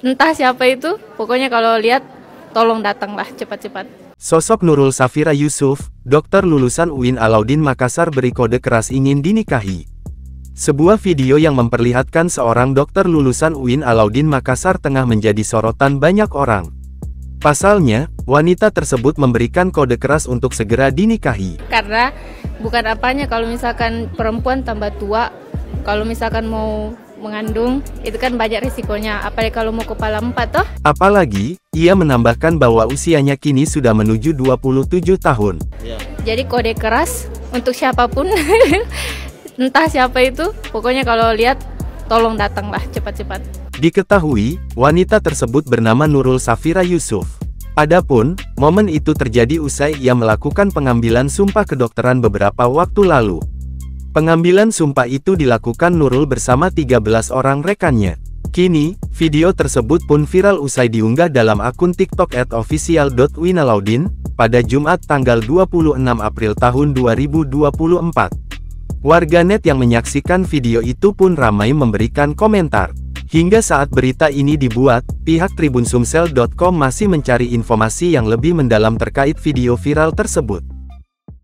Entah siapa itu, pokoknya kalau lihat, tolong datanglah cepat-cepat. Sosok Nurul Safira Yusuf, dokter lulusan UIN Alauddin Makassar beri kode keras ingin dinikahi. Sebuah video yang memperlihatkan seorang dokter lulusan UIN Alauddin Makassar tengah menjadi sorotan banyak orang. Pasalnya, wanita tersebut memberikan kode keras untuk segera dinikahi. Karena bukan apanya kalau misalkan perempuan tambah tua, kalau misalkan mau mengandung, itu kan banyak risikonya, apalagi kalau mau kepala 4 toh. Apalagi, ia menambahkan bahwa usianya kini sudah menuju 27 tahun. Jadi kode keras untuk siapapun, entah siapa itu, pokoknya kalau lihat, tolong datanglah cepat-cepat. Diketahui, wanita tersebut bernama Nurul Safira Yusuf. Adapun, momen itu terjadi usai ia melakukan pengambilan sumpah kedokteran beberapa waktu lalu. Pengambilan sumpah itu dilakukan Nurul bersama 13 orang rekannya. Kini, video tersebut pun viral usai diunggah dalam akun TikTok @official.uinalauddin, pada Jumat tanggal 26 April tahun 2024. Warganet yang menyaksikan video itu pun ramai memberikan komentar. Hingga saat berita ini dibuat, pihak tribunsumsel.com masih mencari informasi yang lebih mendalam terkait video viral tersebut.